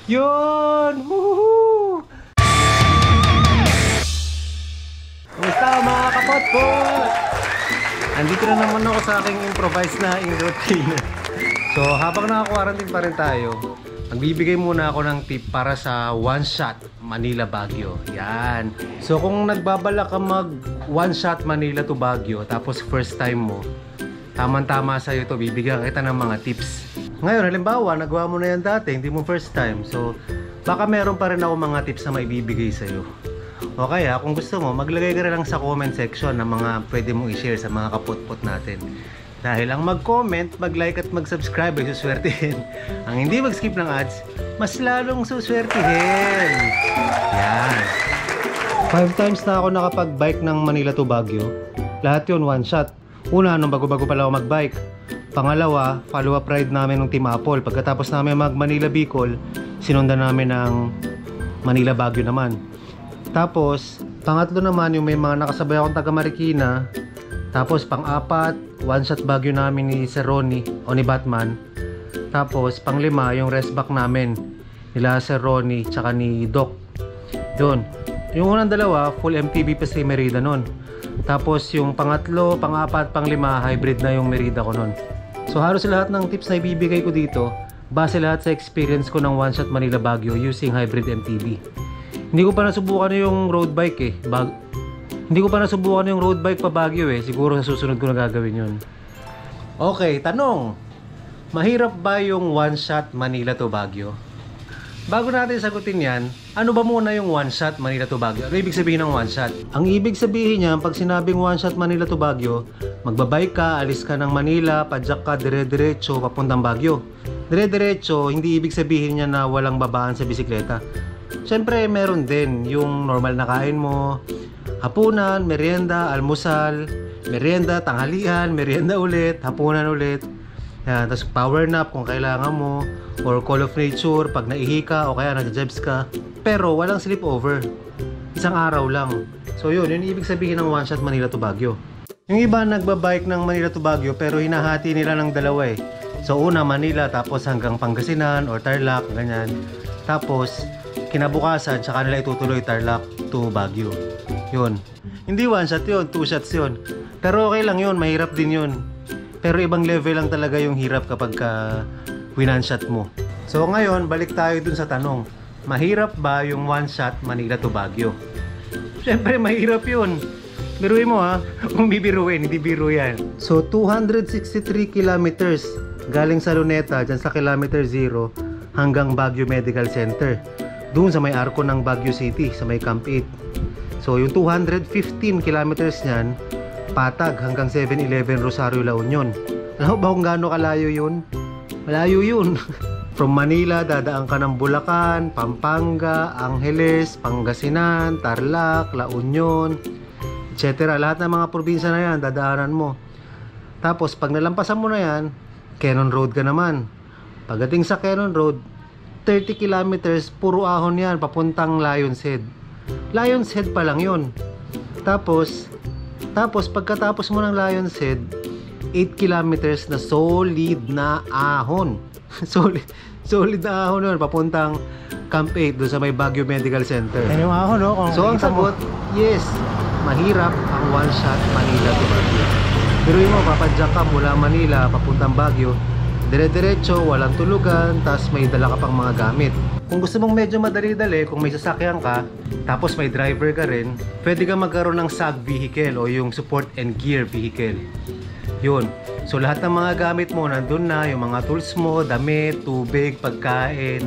Yun! Woohoo! Kumusta mga kapotpot? Andito na naman ako sa aking improvised na routine. So habang naka-quarantine pa rin tayo, magbibigay muna ako ng tip para sa one shot Manila Baguio. Yan. So kung nagbabalak ka mag one shot Manila to Baguio, tapos first time mo, tamang-tama sa'yo ito, bibigyan kita ng mga tips. Ngayon, halimbawa, nagawa mo na yan dati, hindi mo first time. So baka meron pa rin ako mga tips na maibibigay sa'yo. O kaya, kung gusto mo, maglagay ka na lang sa comment section ng mga pwede mong i-share sa mga kaputpot natin. Dahil ang mag-comment, mag-like at mag-subscribe ay suswertihin. Ang hindi mag-skip ng ads, mas lalong suswertihin. Yan. 5 times na ako nakapag-bike ng Manila to Baguio. Lahat yun one shot. Una, nung bago-bago pala ako mag-bike. Pangalawa, follow-up ride namin ng Team Apple. Pagkatapos namin mag-Manila Bicol, sinundan namin ng Manila Baguio naman. Tapos, pangatlo naman yung may mga nakasabay akong taga Marikina. Tapos, pang-apat, one shot Baguio namin ni Sir Ronnie o ni Batman. Tapos, pang-lima, yung rest back namin nila Sir Ronnie tsaka ni Doc. Yun. Yung unang dalawa, full MTB pa si Merida nun. Tapos, yung pangatlo, pang-apat, pang-lima, hybrid na yung Merida ko nun. So, halos lahat ng tips na ibibigay ko dito, base lahat sa experience ko ng one shot Manila Baguio using hybrid MTB. Hindi ko pa nasubukan yung road bike eh. Hindi ko pa nasubukan yung road bike pa Baguio eh. Siguro sa susunod ko na gagawin yun. Okay, tanong. Mahirap ba yung one shot Manila to Baguio? Bago natin sagutin yan, ano ba muna yung one shot Manila to Baguio? Ano ibig sabihin ng one shot? Ang ibig sabihin niya, pag sinabing one shot Manila to Baguio, magbabike ka, alis ka ng Manila, padyak ka, dire-diretso, papuntang Baguio. Dire-diretso, hindi ibig sabihin niya na walang babaan sa bisikleta. Siyempre, meron din yung normal na kain mo, hapunan, merienda, almusal, merienda, tanghalian, merienda ulit, hapunan ulit. Yan, tapos power nap kung kailangan mo, or call of nature pag naihi ka o kaya nag-jebs ka. Pero walang sleepover. Isang araw lang. So yun ibig sabihin ng one shot Manila to Baguio. Yung iba nagbabike ng Manila to Baguio pero hinahati nila ng dalawa eh. So una Manila tapos hanggang Pangasinan or Tarlac, ganyan. Tapos kinabukasan tsaka nila itutuloy Tarlac to Baguio. Yun. Hindi one shot yun, two shots yun. Pero okay lang yun, mahirap din yun. Pero ibang level lang talaga yung hirap kapag one shot mo. So ngayon, balik tayo dun sa tanong. Mahirap ba yung one shot Manila to Baguio? Siyempre mahirap yun. Biruin mo ha, kung bibiruin, hindi biro yan. So 263 kilometers galing sa Luneta, dyan sa kilometer 0 hanggang Baguio Medical Center. Doon sa may arko ng Baguio City, sa may Camp 8. So yung 215 kilometers niyan, Patag hanggang 7-Eleven Rosario La Union. Alam mo ba kung gaano kalayo yun? Malayo yun. From Manila, dadaan ka ng Bulacan, Pampanga, Angeles, Pangasinan, Tarlac, La Union, etc. Lahat ng mga probinsya na yan, dadaanan mo. Tapos pag nalampasan mo na yan, Cannon Road ka naman. Pagdating sa Cannon Road, 30 kilometers, puro ahon yan, papuntang Lion's Head. Lion's Head pa lang yun. Tapos pagkatapos mo ng Lion's Head, 8 kilometers na solid na ahon. solid na ahon yun, papuntang Camp 8, doon sa may Baguio Medical Center. Yan yung ahon, no? So ang sagot, yes, mahirap ang one shot Manila to Baguio. Pero mo, papadyak ka mula Manila, papuntang Baguio, dire-diretso, walang tulugan, tas may dala ka pang mga gamit. Kung gusto mong medyo madali-dali, kung may sasakyan ka, tapos may driver ka rin, pwede ka magkaroon ng SAG vehicle o yung support and gear vehicle. Yun. So lahat ng mga gamit mo nandun na, yung mga tools mo, damit, tubig, pagkain.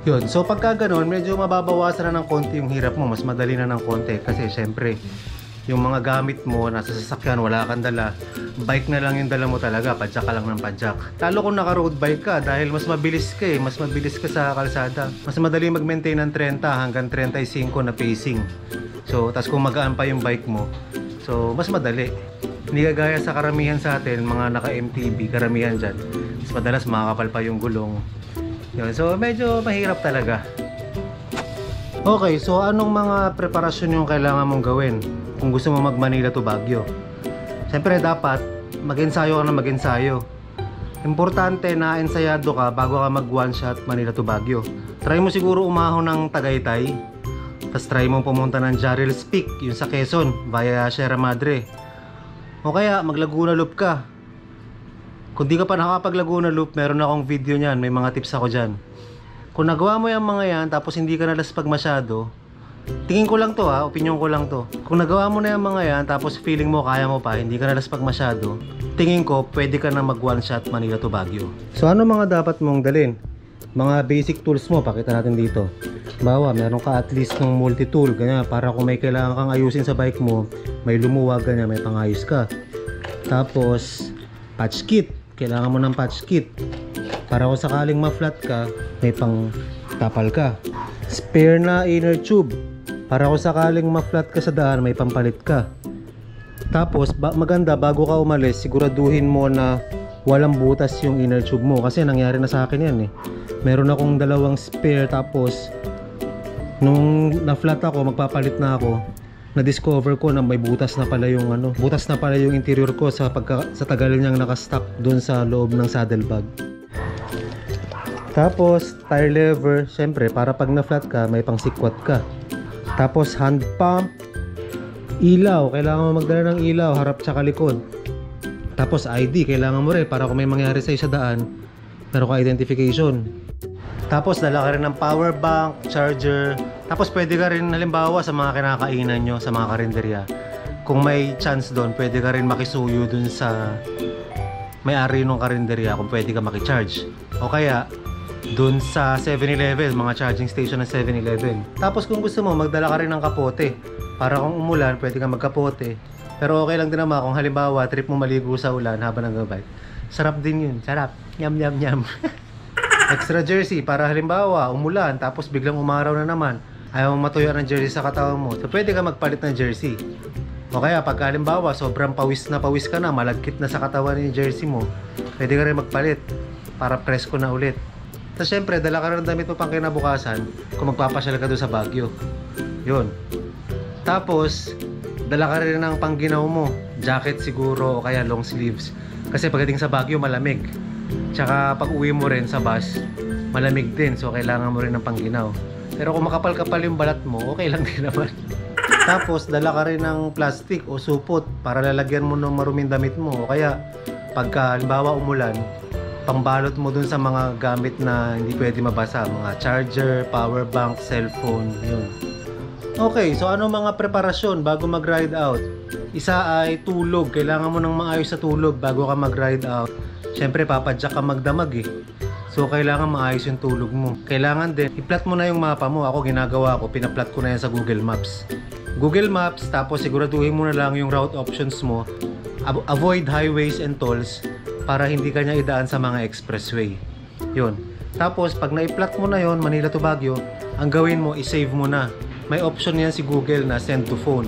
Yun. So pagka ganun, medyo mababawasan na ng konti yung hirap mo, mas madali na ng konti kasi syempre yung mga gamit mo nasa sasakyan, wala kang dala, bike na lang yung dala mo talaga, padyak ka lang ng padyak. Lalo kung naka road bike ka, dahil mas mabilis ka mas mabilis ka sa kalsada, mas madali mag-maintain ng 30 hanggang 35 na pacing. So tas kung magaan pa yung bike mo, so mas madali. Hindi kagaya sa karamihan sa atin, mga naka MTB, karamihan dyan, mas madalas makakapal pa yung gulong. Yun. So medyo mahirap talaga. Okay, so anong mga preparasyon yung kailangan mong gawin kung gusto mo mag Manila to Baguio? Siyempre dapat mag-ensayo ka na mag-ensayo. importante na ensayado ka bago ka mag one shot Manila to Baguio. Try mo siguro umahon ng Tagaytay, tapos try mo pumunta ng Jarrell's Peak, yung sa Quezon via Sierra Madre, o kaya mag Laguna Loop ka. Kung di ka pa nakakapag Laguna Loop, meron akong video niyan, may mga tips ako dyan. Kung nagawa mo yung mga yan tapos hindi ka nalaspag masyado, tingin ko lang to ha, opinion ko lang to. Kung nagawa mo na yung mga yan tapos feeling mo kaya mo pa, hindi ka nalaspag masyado, tingin ko pwede ka na mag one shot Manila to Baguio. So ano mga dapat mong dalhin? Mga basic tools mo, pakita natin dito. Bawa, meron ka at least ng multi-tool, ganyan, para kung may kailangan kang ayusin sa bike mo, may lumuwag, ganyan, may pangayos ka. Tapos, patch kit. Kailangan mo ng patch kit. Para kung sakaling ma-flat ka, may pang tapal ka. Spare na inner tube. Para kung sakaling ma-flat ka sa daan, may pampalit ka. Tapos, maganda, bago ka umalis, siguraduhin mo na walang butas yung inner tube mo. Kasi nangyari na sa akin yan eh. Meron akong dalawang spare, tapos nung na-flat ako, magpapalit na ako, na-discover ko na may butas na pala yung butas na pala yung interior ko sa tagal niyang nakastock dun sa loob ng saddlebag. Tapos tire lever, syempre para pag na-flat ka, may pang sikwat ka. Tapos hand pump, ilaw, kailangan mo magdala ng ilaw harap tsaka likod. Tapos ID, kailangan mo rin para kung may mangyari sa daan, meron ka identification. Tapos dala ka rin ng power bank, charger. Tapos pwede ka rin halimbawa sa mga kinakainan nyo, sa mga karinderya, kung may chance doon, pwede ka rin makisuyo dun sa may-ari ng karinderya kung pwede ka makicharge. O kaya dun sa 7-Eleven, mga charging station ng 7-Eleven. Tapos kung gusto mo, magdala ka rin ng kapote. Para kung umulan, pwede ka magkapote. Pero okay lang din naman kung halimbawa trip mo maligo sa ulan habang nagbabike. Sarap din yun, sarap. Nyam nyam nyam. Extra jersey para halimbawa umulan tapos biglang umaraw na naman, ayaw mong matuyo ng jersey sa katawan mo, so pwede ka magpalit ng jersey. O kaya pag halimbawa sobrang pawis ka na, malagkit na sa katawan yung jersey mo, pwede ka rin magpalit para presko na ulit. Tapos syempre dala ka rin damit mo pang kinabukasan kung magpapasyal ka doon sa Baguio. Yun. Tapos dala ka rin ng pangginaw mo, jacket siguro o kaya long sleeves, kasi pagdating sa Baguio malamig. Tsaka pag uwi mo rin sa bus, malamig din, so kailangan mo rin ng pangginaw. Pero kung makapal-kapal yung balat mo, okay lang din naman. Tapos dala ka rin ng plastic o supot para lalagyan mo ng maruming damit mo. O kaya pagka halimbawa umulan, pangbalot mo dun sa mga gamit na hindi pwede mabasa, mga charger, power bank, cellphone, yun. Okay, so ano mga preparasyon bago mag-ride out? Isa ay tulog. Kailangan mo ng maayos sa tulog bago ka mag-ride out. Siyempre papadyak ka magdamag eh. So kailangan maayos yung tulog mo. Kailangan din i-plot mo na yung mapa mo. Ako ginagawa ko, pina-plot ko na yan sa Google Maps. Google Maps, tapos siguraduhin mo na lang yung route options mo. Avoid highways and tolls para hindi ka niya idaan sa mga expressway. Yun. Tapos pag na-plot mo na yon, Manila to Baguio, ang gawin mo, i-save mo na. May option yan si Google na send to phone.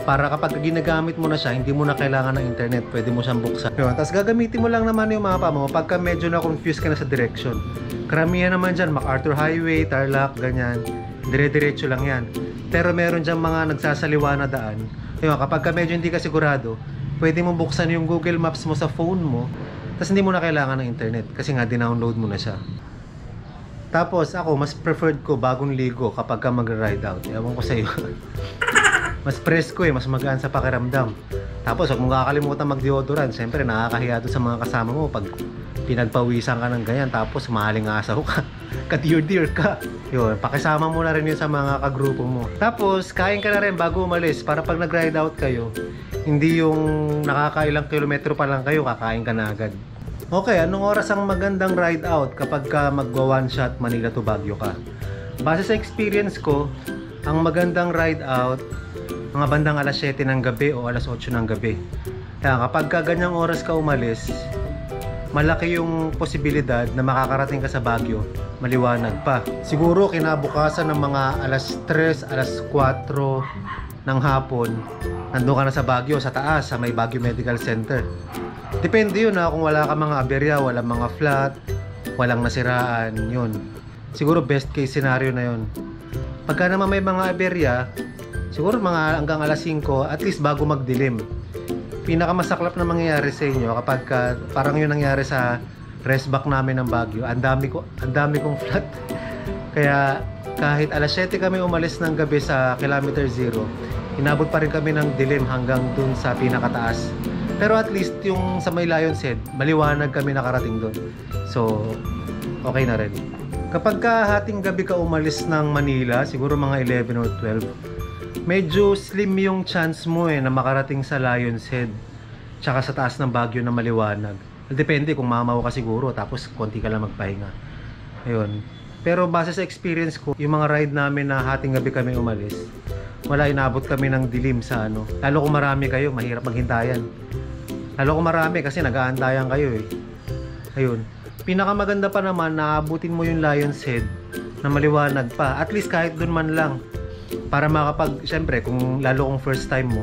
Para kapag ginagamit mo na siya, hindi mo na kailangan ng internet, pwede mo siyang buksan. Tapos gagamitin mo lang naman yung mapa mo pagka medyo na-confuse ka na sa direction. Karamihan naman dyan, MacArthur Highway, Tarlac, ganyan. Dire-diretso lang yan. Pero meron dyan mga nagsasaliwa na daan. Kapag medyo hindi ka sigurado, pwede mo buksan yung Google Maps mo sa phone mo, tapos hindi mo na kailangan ng internet kasi nga dinownload mo na siya. Tapos ako, mas preferred ko bagong ligo kapag ka mag-ride out. Ewan ko sa'yo. Mas presko eh, mas magaan sa pakiramdam. Tapos huwag mong kakalimutan mag-deodorant. Siyempre nakakahiya doon sa mga kasama mo pag pinagpawisan ka ng ganyan tapos mahaling asaw ka. Ka-dear ka. Yun, pakisama mo na rin yun sa mga kagrupo mo. Tapos kain ka na rin bago umalis para pag nag-ride out kayo, hindi yung nakakailang kilometro pa lang kayo, kakain ka na agad. Okay, anong oras ang magandang ride out kapag ka magwa one shot Manila to Baguio ka? Base sa experience ko, ang magandang ride out mga bandang alas 7 ng gabi o alas 8 ng gabi. Kaya kapag ka ganyang oras ka umalis, malaki yung posibilidad na makakarating ka sa Baguio, maliwanag pa. Siguro kinabukasan ng mga alas 3, alas 4 ng hapon, nandun ka na sa Baguio, sa taas, sa may Baguio Medical Center. Depende yun kung wala ka mga aberya, walang mga flat, walang nasiraan, yun. Siguro best case scenario na yun. Pagka naman may mga aberya, siguro mga hanggang alas 5, at least bago magdilim. Pinakamasaklap na mangyayari sa inyo kapag parang yun nangyari sa rest back namin ng Baguio. Ang dami kong flat. Kaya kahit alas 7 kami umalis ng gabi sa kilometer 0, inabot pa rin kami ng dilim hanggang dun sa pinakataas. Pero at least yung sa may Lion's Head, maliwanag kami nakarating dun. So, okay na rin. Kapag hating gabi ka umalis ng Manila, siguro mga 11 or 12, medyo slim yung chance mo na makarating sa Lion's Head tsaka sa taas ng Baguio na maliwanag. Depende kung mamaw ka siguro tapos konti ka lang magpahinga. Ayun. Pero base sa experience ko, yung mga ride namin na hating gabi kami umalis, wala, inabot kami ng dilim sa ano. Lalo kung marami kayo, mahirap maghintayan. Lalo kung marami kasi nag-aantayan kayo eh. Ayun. Pinakamaganda pa naman, naabutin mo yung Lion's Head na maliwanag pa. At least kahit dun man lang. Para syempre, lalo kung first time mo,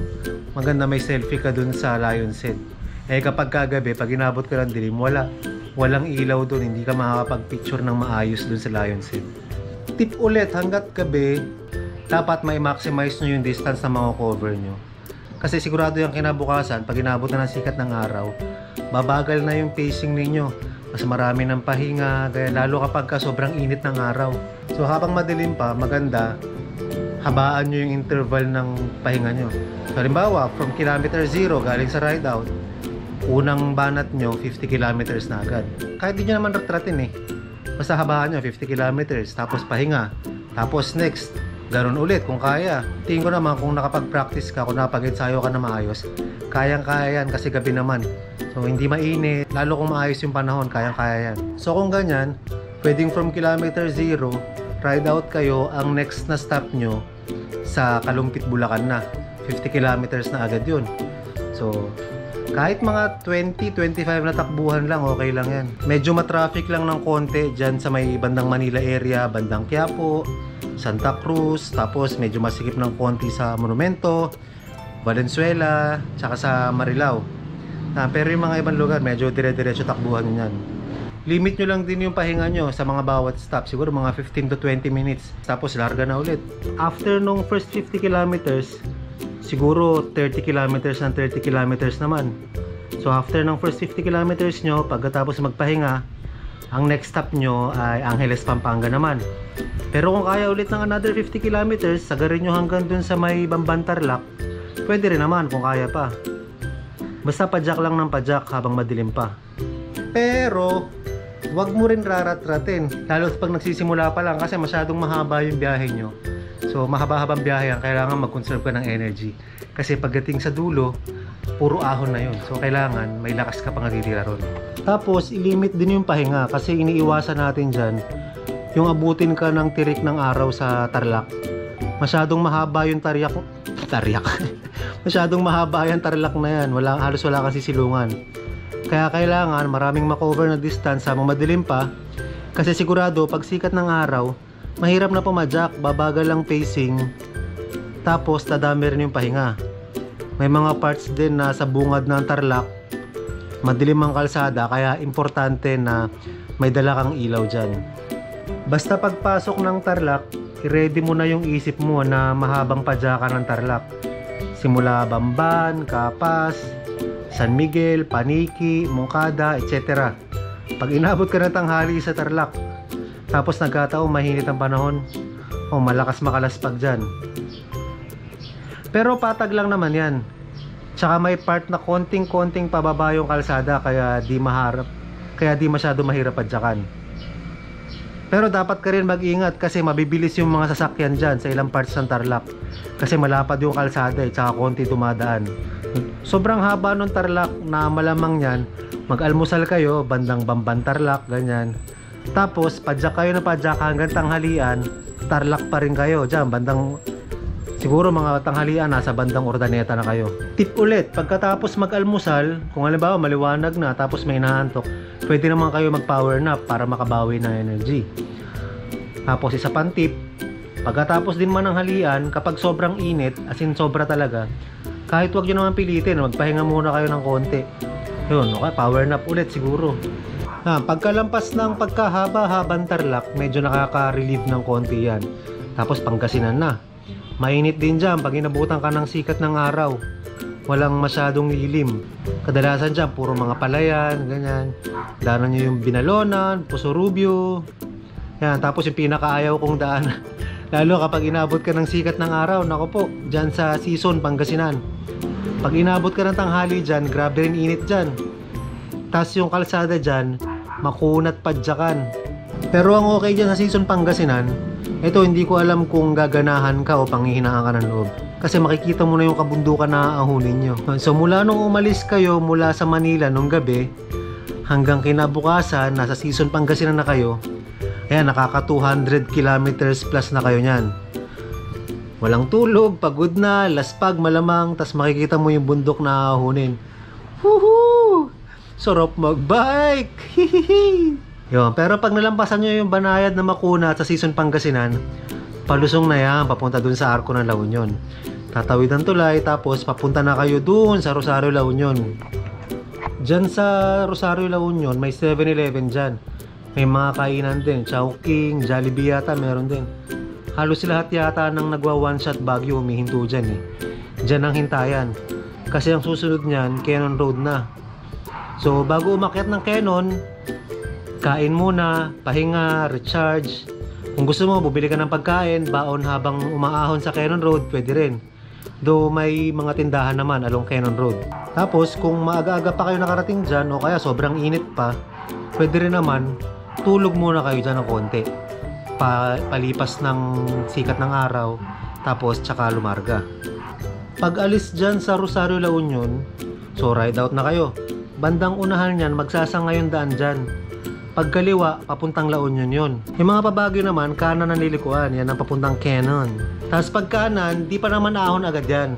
maganda may selfie ka dun sa Lion's Head. Eh kapag kagabi, pag inabot ka ng dilim, walang ilaw dun, hindi ka makakapag-picture ng maayos dun sa Lion's Head. Tip ulit, hanggat gabi, dapat may maximize nyo yung distance na mako-cover nyo. Kasi sigurado yung kinabukasan, pag inabot na ng sikat ng araw, babagal na yung pacing ninyo. Mas marami ng pahinga, lalo kapag sobrang init ng araw. So habang madilim pa, maganda, habaan nyo yung interval ng pahinga nyo. So, halimbawa, from kilometer 0 galing sa ride out, unang banat nyo 50 kilometers na agad. Kahit di nyo naman ratratin basta habaan nyo 50 kilometers, tapos pahinga, tapos next ganon ulit kung kaya. Tingin ko naman kung nakapag-practice ka, kung nakapag-ensayo ka na maayos, kayang-kaya yan kasi gabi naman. So hindi mainit, lalo kung maayos yung panahon, kayang-kaya yan. So kung ganyan, pwedeng from kilometer 0 ride out kayo, ang next na stop nyo sa Kalumpit, Bulacan na. 50 kilometers na agad yun. So kahit mga 20-25 na takbuhan lang, okay lang yan. Medyo matraffic lang ng konti dyan sa may bandang Manila area, bandang Quiapo, Santa Cruz, tapos medyo masikip ng konti sa Monumento, Valenzuela, tsaka sa Marilao. Pero yung mga ibang lugar, medyo dire-diretso takbuhan nyo yan. Limit nyo lang din yung pahinga nyo sa mga bawat stop, siguro mga 15 to 20 minutes, tapos larga na ulit. After nung first 50 kilometers, siguro 30 kilometers and 30 kilometers naman. So after ng first 50 kilometers nyo, pagkatapos magpahinga, ang next stop nyo ay Angeles, Pampanga naman. Pero kung kaya ulit ng another 50 kilometers, sagarin nyo hanggang dun sa may Bamban, Tarlac, pwede rin naman kung kaya pa. Basta padyak lang ng padyak habang madilim pa. Pero wag mo rin rarat-ratin, lalo pag nagsisimula pa lang kasi masyadong mahaba yung biyahe nyo. So mahaba-habang biyahe, kailangan mag-conserve ka ng energy. Kasi pagdating sa dulo, puro ahon na yun. So kailangan may lakas ka pang natitira ron. Tapos ilimit din yung pahinga kasi iniiwasan natin dyan yung abutin ka ng tirik ng araw sa Tarlac. Masyadong mahaba yung Tarlac. Masyadong mahaba yung Tarlac na yan. Halos wala kang sisilungan. Kaya kailangan maraming makover na distance sa madilim pa. Kasi sigurado pag sikat ng araw, mahirap na pumadyak, babagal lang pacing, tapos dadami rin yung pahinga. May mga parts din na sa bungad ng Tarlac, madilim ang kalsada, kaya importante na may dala kang ilaw dyan. Basta pagpasok ng Tarlac, i-ready mo na yung isip mo na mahabang padyakan ng Tarlac. Simula Bamban, Capas, San Miguel, Paniki, Moncada, etc. Pag inabot ka ng tanghali sa Tarlac, tapos nagkataon mahinit ang panahon, malakas makalaspag dyan. Pero patag lang naman yan. Tsaka may part na konting-konting pababa yung kalsada, kaya di masyado mahirap padyakan. Pero dapat ka rin mag-ingat kasi mabibilis yung mga sasakyan dyan sa ilang parts ng Tarlac. Kasi malapad yung kalsada tsaka konti dumadaan. Sobrang haba ng Tarlac na malamang yan, mag-almusal kayo, bandang Bamban, Tarlac, ganyan. Tapos, padyak kayo na padyak hanggang tanghalian, Tarlac pa rin kayo dyan, bandang, siguro mga tanghalian, nasa bandang Urdaneta na kayo. Tip ulit, pagkatapos mag-almusal, kung halimbawa maliwanag na, tapos may nahantok, pwede naman kayo mag-power nap para makabawi ng energy. Tapos isa pang tip, pagkatapos din man ng halian, kapag sobrang init, as in sobra talaga, kahit wag nyo naman pilitin, magpahinga muna kayo ng konti. Yun, okay, power nap ulit siguro. Pagkalampas ng pagkahaba-habang Tarlac, medyo nakaka-relieve ng konti yan. Tapos Pangasinan na. Mainit din dyan pag inabutan ka ng sikat ng araw. walang masyadong lilim. Kadalasan dyan, puro mga palayan, ganyan. Daanan nyo yung Binalonan, Puso Rubio. Yan, tapos yung pinakaayaw kong daan. Lalo kapag inabot ka ng sikat ng araw, nako po, dyan sa Season, Pangasinan. Pag inabot ka ng tanghali dyan, grabe rin init dyan. Tapos yung kalsada dyan, makunat padyakan. Pero ang okay dyan sa Season, Pangasinan, ito hindi ko alam kung gaganahan ka o panghihinaan ka ng loob. Kasi makikita mo na yung kabundukan na aahunin nyo. So mula nung umalis kayo mula sa Manila nung gabi, hanggang kinabukasan, nasa Season, Pangasinan na kayo, ayan, nakaka 200 kilometers plus na kayo nyan. Walang tulog, pagod na, laspag, malamang, tas makikita mo yung bundok na aahunin. Woohoo! Sarap magbike! Hihihi! Yun, pero pag nalampasan nyo yung banayad na makunat sa Season, Pangasinan, palusong na yan, papunta dun sa Arco ng La Union. Tatawid ang tulay, tapos papunta na kayo dun sa Rosario, La Union. Diyan sa Rosario, La Union, may 7-Eleven dyan. May mga kainan din, Chowking, Jollibee yata, meron din. Halos lahat yata ng nagwa one-shot Baguio humihinto dyan eh. Dyan ang hintayan. Kasi ang susunod niyan, Cannon Road na. So bago umakyat ng Cannon, kain muna, pahinga, recharge. Kung gusto mo, bubili ka ng pagkain, baon habang umaahon sa Cannon Road, pwede rin. Though may mga tindahan naman along Cannon Road. Tapos kung maaga-aga pa kayo nakarating dyan o kaya sobrang init pa, pwede rin naman tulog muna kayo dyan ng konti. Palipas ng sikat ng araw, tapos tsaka lumarga. Pag alis dyan sa Rosario, La Union, so ride out na kayo. Bandang unahan yan, magsasangayon daan dyan. Pagkaliwa, papuntang La Union yun. Yung mga pabagyo naman, kanan ang lilikuan. Yan ang papuntang Cannon. Tapos pag kanan, di pa naman ahon agad yan.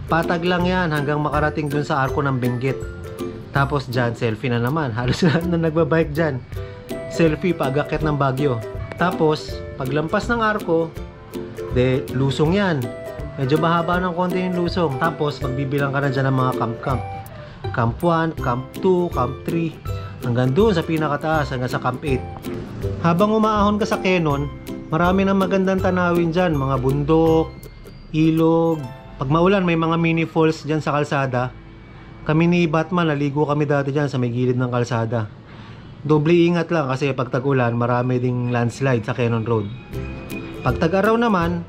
Patag lang yan hanggang makarating dun sa Arco ng Benguet. Tapos dyan, selfie na naman. Halos lahat na nagbabike dyan. Selfie pag-akyat ng Baguio. Tapos, paglampas ng Arco, de, lusong yan. Medyo mahaba ng konti yung lusong. Tapos, magbibilang ka na dyan ng mga camp-camp. Camp 1, Camp 2, Camp 3. Hanggang doon sa pinakataas, hanggang sa Camp 8. Habang umaahon ka sa Cannon, marami ng magandang tanawin dyan. Mga bundok, ilog. Pag maulan, may mga mini falls dyan sa kalsada. Kami ni Batman, naligo kami dati dyan sa may gilid ng kalsada. Doble ingat lang kasi pag tag-ulan, marami ding landslide sa Cannon Road. Pag tag-araw naman,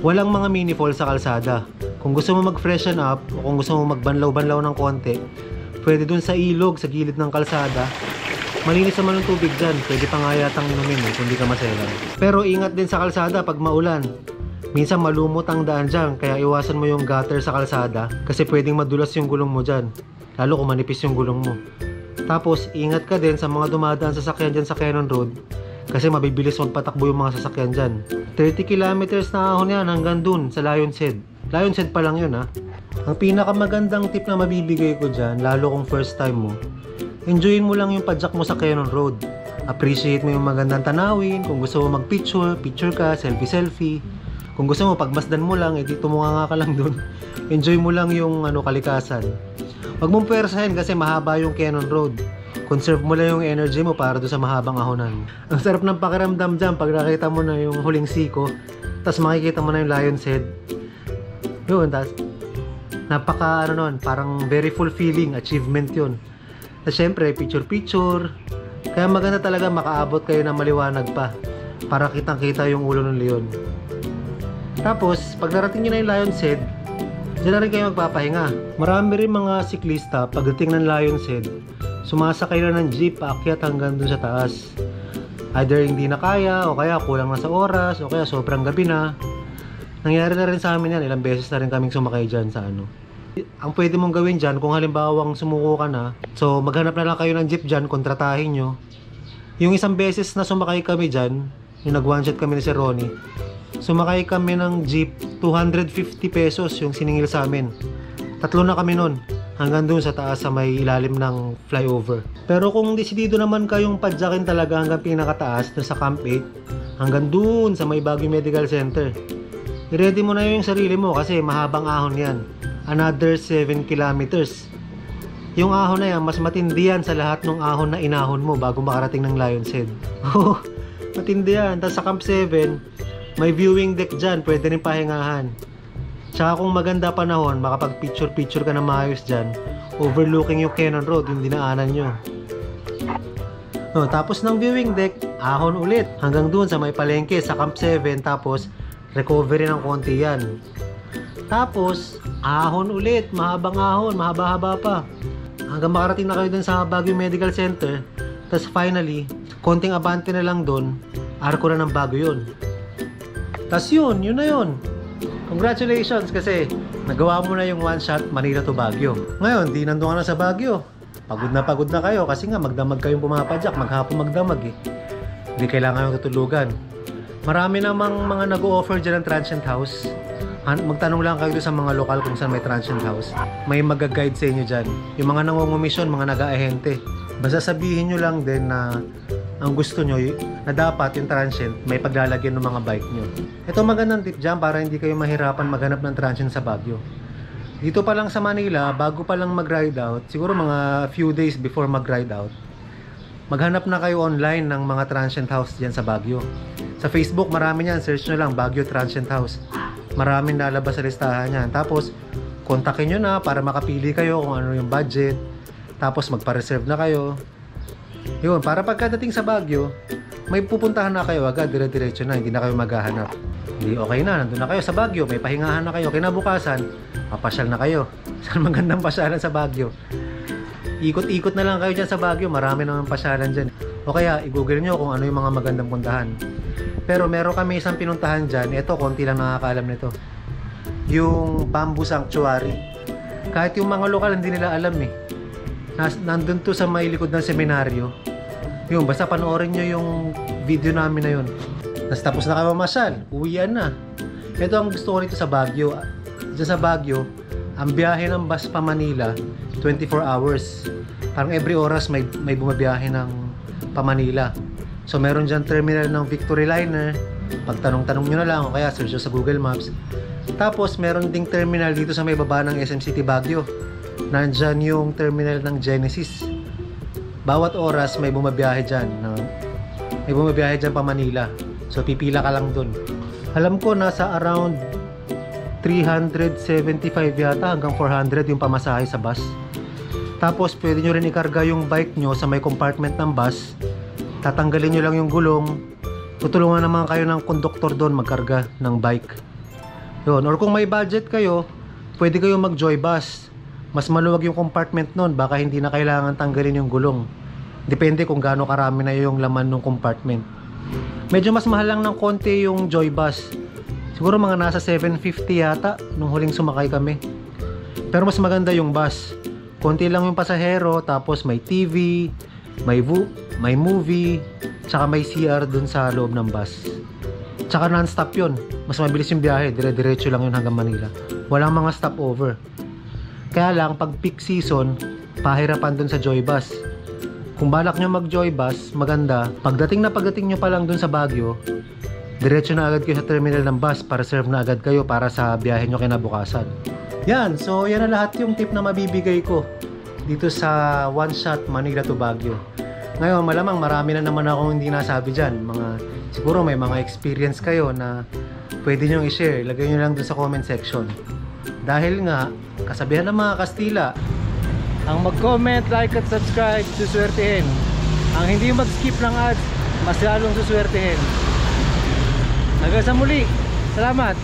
walang mga mini falls sa kalsada. Kung gusto mo mag-freshen up, o kung gusto mo magbanlaw-banlaw ng konti, pwede dun sa ilog, sa gilid ng kalsada. Malinis naman ang tubig dyan. Pwede pa nga yatang inumin kung di ka maselan. Pero ingat din sa kalsada pag maulan. Minsan malumot ang daan dyan, kaya iwasan mo yung gutter sa kalsada kasi pwedeng madulas yung gulong mo dyan. Lalo kung manipis yung gulong mo. Tapos ingat ka din sa mga dumadaan sasakyan dyan sa Cannon Road kasi mabibilis magpatakbo yung mga sasakyan dyan. 30 kilometers na ahon yan hanggang dun sa Lion's Head. Lion's Head pa lang yun ha. Ang pinakamagandang tip na mabibigay ko dyan, lalo kung first time mo, enjoyin mo lang yung padjak mo sa Cannon Road. Appreciate mo yung magandang tanawin. Kung gusto mo mag-picture, picture ka, selfie-selfie. Kung gusto mo, pagmasdan mo lang, edi tumunga ka lang dun. Enjoy mo lang yung kalikasan. Huwag mong pwersahin kasi mahaba yung Cannon Road. Conserve mo lang yung energy mo para doon sa mahabang ahonan. Ang sarap ng pakiramdam dyan pag nakita mo na yung huling siko, tapos makikita mo na yung Lion's Head. Yun, tapos napaka parang very fulfilling achievement yun. Tapos syempre, picture-picture. Kaya maganda talaga makaabot kayo na maliwanag pa para kitang-kita yung ulo ng leon. Tapos, pag narating nyo na yung Lion's Head, dyan na rin kayo magpapahinga. Marami rin mga siklista pagdating ng Lion's Head, sumasakay na ng jeep paakyat hanggang dun sa taas. Either hindi na kaya, o kaya kulang na sa oras, o kaya sobrang gabi na. Nangyari na rin sa amin yan, ilang beses na rin kaming sumakay dyan sa Ang pwede mong gawin dyan, kung halimbawang sumuko ka na, so maghanap na lang kayo ng jeep dyan, kontratahin nyo. Yung isang beses na sumakay kami dyan, yung nag one shot kami ni Sir Ronnie, sumakay kami ng jeep, 250 pesos yung siningil sa amin. 3 na kami nun, hanggang dun sa taas sa may ilalim ng flyover. Pero kung desidido naman kayong padyakin talaga hanggang pinakataas, dun sa Camp 8, hanggang dun sa may Baguio Medical Center, i-ready mo na yung sarili mo kasi mahabang ahon yan. Another 7 kilometers. Yung ahon na yan, mas matindi yan sa lahat ng ahon na inahon mo bago makarating ng Lion's Head. Oh, matindi yan. Tapos sa Camp 7, may viewing deck dyan, pwede rin pahingahan. Tsaka kung maganda panahon, makapag picture ka na maayos dyan, overlooking yung Cannon Road, yung dinaanan nyo. No, tapos ng viewing deck, ahon ulit hanggang dun sa may palengke sa Camp 7, tapos recovery ng konti yan. Tapos ahon ulit, mahabang ahon, mahaba-haba pa hanggang makarating na kayo dun sa Baguio Medical Center. Tapos finally, konting abante na lang dun, arko na ng Baguio yun. Tapos yun na yun. Congratulations kasi nagawa mo na yung one shot Manila to Baguio. Ngayon, di nandun ka na sa Baguio. Pagod na kayo kasi nga magdamag kayong pumapadyak, maghapon magdamag eh. Hindi kailangan yung tutulugan. Marami namang mga nag-o-offer dyan ng transient house. Magtanong lang kayo sa mga lokal kung saan may transient house. May mag-guide sa inyo dyan. Yung mga nangungumisyon, mga nag-aahente. Basta sabihin nyo lang din na ang gusto nyo na dapat yung transient may paglalagyan ng mga bike nyo. Ito magandang tip dyan para hindi kayo mahirapan maghanap ng transient sa Baguio. Dito pa lang sa Manila, bago pa lang mag-ride out, siguro mga few days before mag-ride out, maghanap na kayo online ng mga transient house dyan sa Baguio. Sa Facebook, marami yan. Search nyo lang, Baguio Transient House. Maraming lalabas sa listahan yan. Tapos, kontakin nyo na para makapili kayo kung ano yung budget. Tapos, magpa-reserve na kayo. Yun, para pagkadating sa Baguio, may pupuntahan na kayo agad, dire-diretso na, hindi na kayo maghahanap. Hindi, okay na, nandun na kayo sa Baguio, may pahingahan na kayo. Kinabukasan, papasyal na kayo. Saan magandang pasyalan sa Baguio? Ikot-ikot na lang kayo dyan sa Baguio, marami naman pasyalan dyan. O kaya, i-google nyo kung ano yung mga magandang puntahan. Pero meron kami isang pinuntahan dyan, ito, konti lang nakakaalam nito. Yung Bamboo Sanctuary. Kahit yung mga lokal, hindi nila alam eh. Nandun to sa may likod ng seminaryo. Yun, basta panoorin nyo yung video namin na yun. Tapos na kayo mamasyal, uwian na. Ito ang gusto ko rito sa Baguio. Diyan sa Baguio, ang biyahe ng bus pa Manila, 24 hours. Parang every oras may bumabiyahe ng pa Manila. So meron dyan terminal ng Victory Liner. Pagtanong-tanong nyo na lang o kaya search sa Google Maps. Tapos meron ding terminal dito sa may baba ng SM City Baguio. Nandyan yung terminal ng Genesis. Bawat oras may bumabiyahe dyan. May bumabiyahe dyan pa Manila. So pipila ka lang dun. Alam ko nasa around 375 yata hanggang 400 yung pamasahe sa bus. Tapos pwede nyo rin ikarga yung bike nyo sa may compartment ng bus. Tatanggalin nyo lang yung gulong. Tutulungan naman kayo ng konduktor doon magkarga ng bike. Yun. Or kung may budget kayo, pwede kayo mag-joy bus. Mas maluwag yung compartment nun, baka hindi na kailangan tanggalin yung gulong. Depende kung gaano karami na yung laman ng compartment. Medyo mas mahal lang ng konti yung joy bus. Siguro mga nasa 750 yata nung huling sumakay kami. Pero mas maganda yung bus. Konti lang yung pasahero, tapos may TV, may movie, tsaka may CR dun sa loob ng bus. Tsaka non-stop yun. Mas mabilis yung biyahe, dire-diretso lang yun hanggang Manila. Walang mga stopover. Kaya lang, pag peak season, pahirapan dun sa joy bus. Kung balak nyo mag joy bus, maganda. Pagdating nyo pa lang dun sa Baguio, diretso na agad kayo sa terminal ng bus para reserve na agad kayo para sa biyahe nyo kinabukasan. Yan, so yan na lahat yung tip na mabibigay ko dito sa One Shot Manila to Baguio. Ngayon, malamang marami na naman akong hindi nasabi dyan. Siguro may mga experience kayo na pwede nyo i-share. Lagay nyo lang dun sa comment section. Dahil nga, kasabihan ng mga Kastila, ang mag-comment, like at subscribe, suswertehin. Ang hindi mag-skip ng ads, mas lalong suswertehin. Hanggang sa muli, salamat!